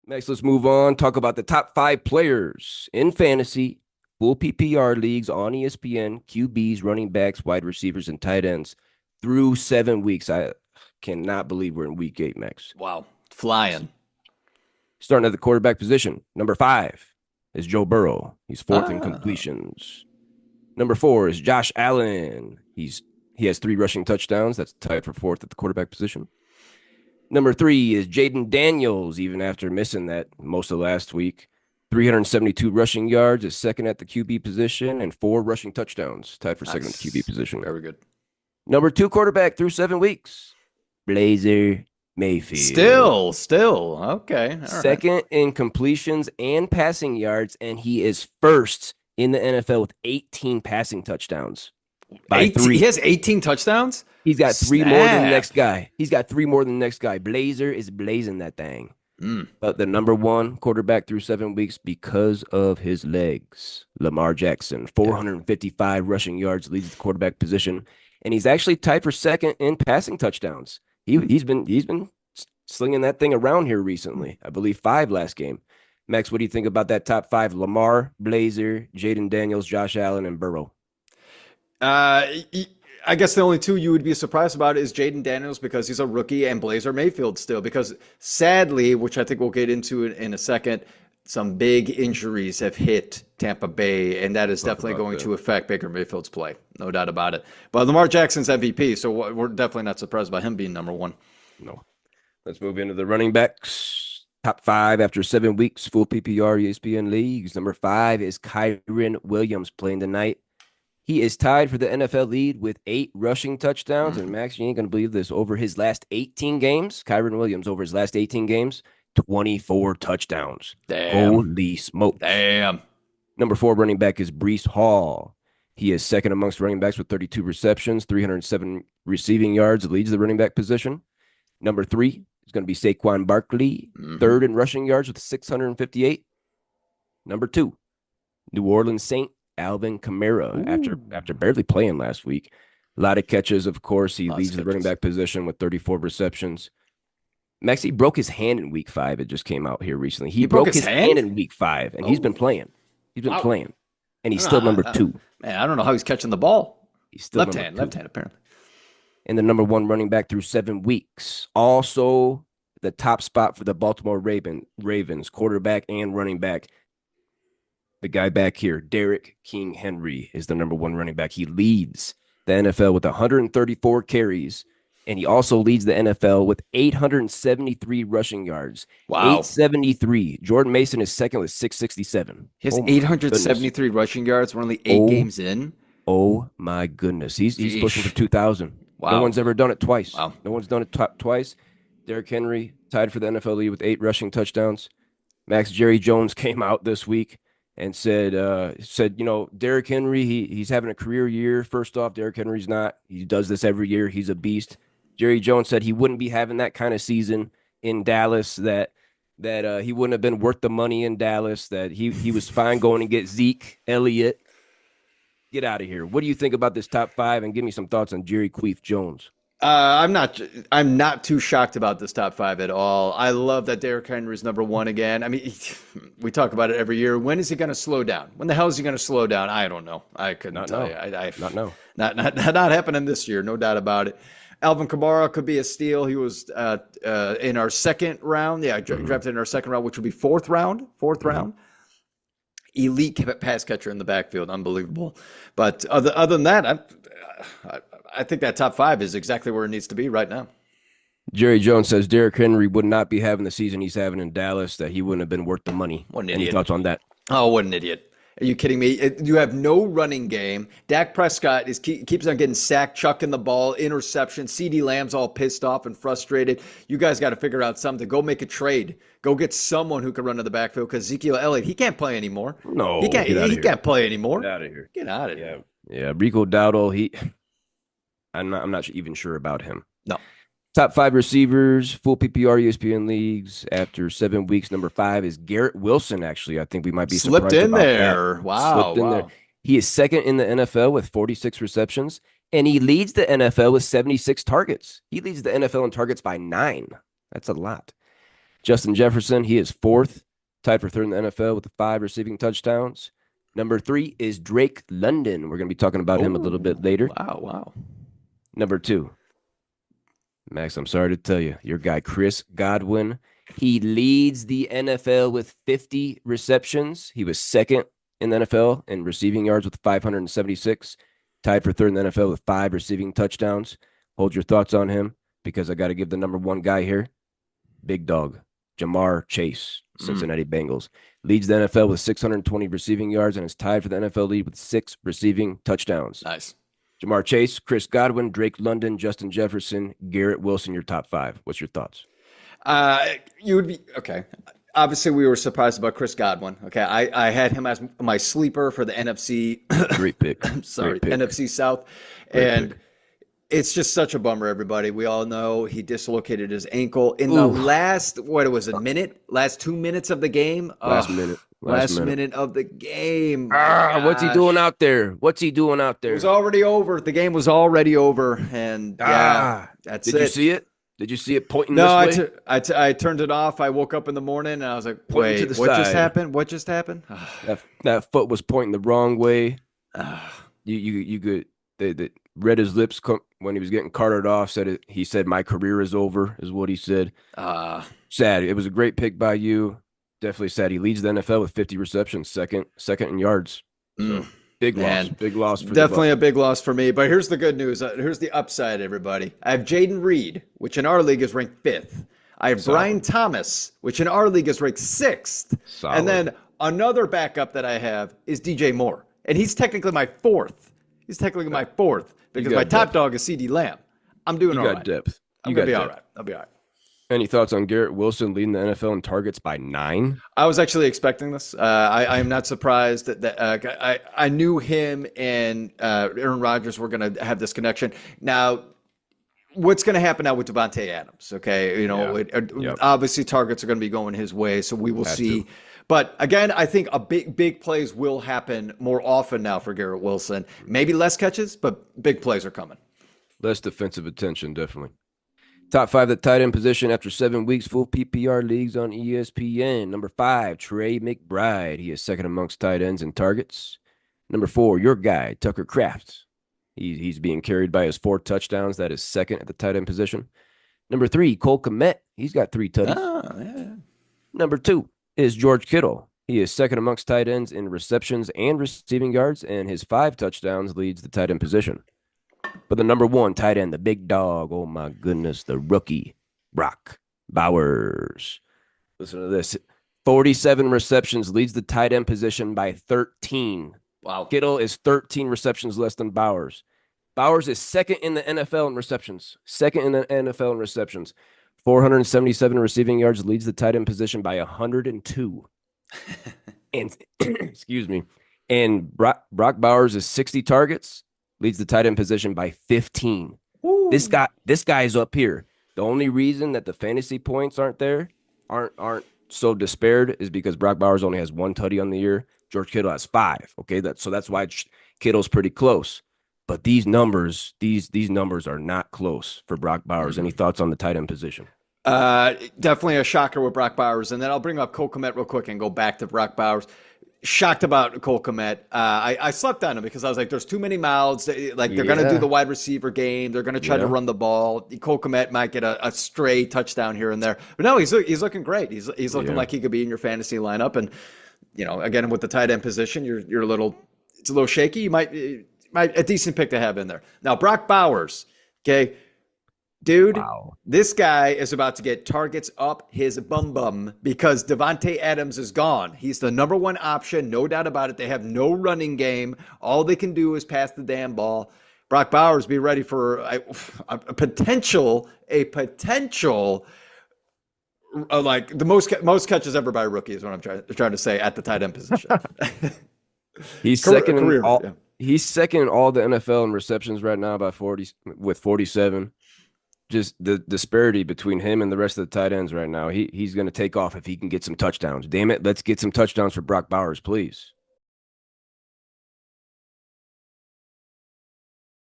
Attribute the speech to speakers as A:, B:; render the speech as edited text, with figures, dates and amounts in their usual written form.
A: Next, let's move on. Talk about the top 5 players in fantasy, full PPR leagues on ESPN, QBs, running backs, wide receivers, and tight ends through 7 weeks. I cannot believe we're in week 8, Max.
B: Wow. Flying.
A: Starting at the quarterback position, number 5 is Joe Burrow. He's fourth in
B: Ah.
A: completions. Number 4 is Josh Allen. He has 3 rushing touchdowns. That's tied for fourth at the quarterback position. Number 3 is Jaden Daniels, even after missing that most of last week. 372 rushing yards, is second at the QB position, and 4 rushing touchdowns, tied for second at the QB
B: Nice.
A: position.
B: Very good.
A: Number 2 quarterback through 7 weeks, Blazer Mayfield.
B: Still. Okay. All right.
A: Second in completions and passing yards, and he is first in the NFL with 18 passing touchdowns by
B: 18,
A: 3.
B: he has 18 touchdowns?
A: He's got 3 more than the next
B: Snap.
A: guy. He's got 3 more than the next guy. Blazer is blazing that thing.
B: Mm.
A: But the number 1 quarterback through 7 weeks because of his legs, Lamar Jackson, 455 rushing yards, leads the quarterback position, and he's actually tied for second in passing touchdowns. He's been slinging that thing around here recently. I believe 5 last game. Max, what do you think about that top 5? Lamar, Blazer, Jaden Daniels, Josh Allen, and Burrow.
B: Uh, I guess the only 2 you would be surprised about is Jaden Daniels because he's a rookie and Blazer Mayfield still. Because sadly, which I think we'll get into in a second, some big injuries have hit Tampa Bay, and that is definitely going to affect Baker Mayfield's play. No doubt about it. But Lamar Jackson's MVP, so we're definitely not surprised by him being number 1.
A: No. Let's move into the running backs. Top 5 after 7 weeks, full PPR ESPN leagues. Number 5 is Kyren Williams playing tonight. He is tied for the NFL lead with 8 rushing touchdowns. And Max, you ain't going to believe this. Over his last 18 games, Kyren Williams, over his last 18 games, 24 touchdowns.
B: Damn.
A: Holy smoke.
B: Damn.
A: Number 4 running back is Breece Hall. He is second amongst running backs with 32 receptions, 307 receiving yards, leads the running back position. Number 3 is going to be Saquon Barkley, third in rushing yards with 658. Number 2, New Orleans Saint Alvin Kamara, after barely playing last week. A lot of catches, of course. He leads the running back position with 34 receptions. Max, he broke his hand in week 5. It just came out here recently. He broke his hand in week 5, and he's been playing. He's been playing, and he's still number 2.
B: Man, I don't know how he's catching the ball.
A: He's still
B: left hand, apparently.
A: And the number 1 running back through 7 weeks. Also, the top spot for the Baltimore Ravens, quarterback and running back. The guy back here, Derrick King Henry, is the number 1 running back. He leads the NFL with 134 carries, and he also leads the NFL with 873 rushing yards.
B: Wow.
A: 873. Jordan Mason is second with 667.
B: He has 873 rushing yards. We're only 8 games in.
A: Oh, my goodness. He's pushing for 2,000.
B: Wow.
A: No one's ever done it twice.
B: Wow.
A: No one's done it twice. Derrick Henry tied for the NFL lead with 8 rushing touchdowns. Max, Jerry Jones came out this week and said, Derrick Henry, he's having a career year. First off, Derrick Henry's not. He does this every year. He's a beast. Jerry Jones said he wouldn't be having that kind of season in Dallas, that he wouldn't have been worth the money in Dallas, that he was fine going and get Zeke Elliott. Get out of here. What do you think about this top 5? And give me some thoughts on Jerry Queef Jones.
B: I'm not too shocked about this top 5 at all. I love that Derrick Henry is number 1 again. I mean, we talk about it every year. When is he going to slow down? When the hell is he going to slow down? I don't know. I couldn't tell you.
A: Not know.
B: Not happening this year. No doubt about it. Alvin Kamara could be a steal. He was in our second round. Yeah, drafted in our second round, which would be fourth round. Elite pass catcher in the backfield, unbelievable. But other than that, I think that top 5 is exactly where it needs to be right now.
A: Jerry Jones says Derrick Henry would not be having the season he's having in Dallas, that he wouldn't have been worth the money.
B: What an idiot.
A: Any thoughts on that?
B: Oh, what an idiot. Are you kidding me? You have no running game. Dak Prescott keeps on getting sacked, chucking the ball, interception. CeeDee Lamb's all pissed off and frustrated. You guys got to figure out something. Go make a trade. Go get someone who can run to the backfield, because Ezekiel Elliott, he can't play anymore.
A: No,
B: he can't play anymore.
A: Get out of here.
B: Get out of here.
A: Yeah. Rico Dowdle, I'm not even sure about him.
B: No.
A: Top 5 receivers, full PPR ESPN leagues after 7 weeks. Number 5 is Garrett Wilson. Actually, I think we might be
B: slipped in there. That. Wow.
A: Slipped in there. He is second in the NFL with 46 receptions, and he leads the NFL with 76 targets. He leads the NFL in targets by 9. That's a lot. Justin Jefferson, he is fourth, tied for third in the NFL with 5 receiving touchdowns. Number 3 is Drake London. We're going to be talking about him a little bit later.
B: Wow, wow.
A: Number 2, Max, I'm sorry to tell you, your guy Chris Godwin, he leads the NFL with 50 receptions. He was second in the NFL in receiving yards with 576, tied for third in the NFL with 5 receiving touchdowns. Hold your thoughts on him because I got to give the number 1 guy here, big dog, Jamar Chase, Cincinnati Bengals. Leads the NFL with 620 receiving yards and is tied for the NFL lead with 6 receiving touchdowns.
B: Nice.
A: Jamar Chase, Chris Godwin, Drake London, Justin Jefferson, Garrett Wilson, your top 5. What's your thoughts?
B: You would be okay. Obviously, we were surprised about Chris Godwin. Okay, I had him as my sleeper for the NFC.
A: Great pick.
B: I'm sorry,
A: Great pick.
B: NFC South,
A: Great
B: and
A: pick.
B: it's just such a bummer. Everybody, we all know he dislocated his ankle in the last last 2 minutes of the game.
A: Last minute.
B: Last minute of the game.
A: What's he doing out there? What's he doing out there?
B: It was already over. The game was already over, and that's
A: Did
B: it.
A: you see it? Did you see it pointing
B: No,
A: this way?
B: I turned it off. I woke up in the morning and I was like,
A: Pointing to
B: wait,
A: the
B: what just
A: side.
B: happened? What just happened?
A: That foot was pointing the wrong way. You could they read his lips when he was getting carted off. He said my career is over is what he said. Sad. It was a great pick by you. Definitely sad. He leads the NFL with 50 receptions, second in yards. So big loss for
B: definitely a big loss for me. But here's the good news. Here's the upside, everybody. I have Jaden Reed, which in our league is ranked 5th. I have Brian Thomas, which in our league is ranked 6th.
A: Solid.
B: And then another backup that I have is DJ Moore, and he's technically my 4th. He's technically my 4th because my top dog is CD Lamb. I'm doing all right.
A: You got depth.
B: I'm gonna be all right. I'll be all right.
A: Any thoughts on Garrett Wilson leading the NFL in targets by 9?
B: I was actually expecting this. I am not surprised that I knew him and Aaron Rodgers were going to have this connection. Now, what's going to happen now with Devontae Adams? Okay, obviously targets are going to be going his way, so we will see. But again, I think big plays will happen more often now for Garrett Wilson. Maybe less catches, but big plays are coming.
A: Less defensive attention, definitely. Top 5 at tight end position after 7 weeks, full PPR leagues on ESPN. Number 5, Trey McBride. He is second amongst tight ends in targets. Number 4, your guy, Tucker Kraft. He's being carried by his 4 touchdowns. That is second at the tight end position. Number 3, Cole Kmet. He's got 3 tutties. Number 2 is George Kittle. He is second amongst tight ends in receptions and receiving yards, and his 5 touchdowns leads the tight end position. But the number 1 tight end, the big dog, oh my goodness, the rookie, Brock Bowers. Listen to this. 47 receptions, leads the tight end position by 13.
B: Wow.
A: Kittle is 13 receptions less than Bowers. Bowers is second in the NFL in receptions. 477 receiving yards, leads the tight end position by 102. And excuse me. And Brock Bowers is 60 targets, leads the tight end position by 15. Woo. This guy's up here. The only reason that the fantasy points aren't aren't so disparate is because Brock Bowers only has 1 tutty on the year. George Kittle has 5. Okay, that's why Kittle's pretty close. But these numbers are not close for Brock Bowers. Any thoughts on the tight end position?
B: Definitely a shocker with Brock Bowers. And then I'll bring up Cole Kmet real quick and go back to Brock Bowers. Shocked about Cole Kmet. I slept on him because I was like, there's too many mouths. They're going to do the wide receiver game. They're going to try to run the ball. Cole Kmet might get a stray touchdown here and there. But no, he's looking great. He's looking like he could be in your fantasy lineup. And, again, with the tight end position, it's a little shaky. You might a decent pick to have in there. Now, Brock Bowers, okay, dude, This guy is about to get targets up his bum because Devontae Adams is gone. He's the number 1 option, no doubt about it. They have no running game. All they can do is pass the damn ball. Brock Bowers, be ready for a potential like the most catches ever by a rookie is what I'm trying to say at the tight end position.
A: He's second in all. Yeah. He's second in all the NFL in receptions right now by 40 with 47. Just the disparity between him and the rest of the tight ends right now. He's going to take off if he can get some touchdowns. Damn it, let's get some touchdowns for Brock Bowers, please.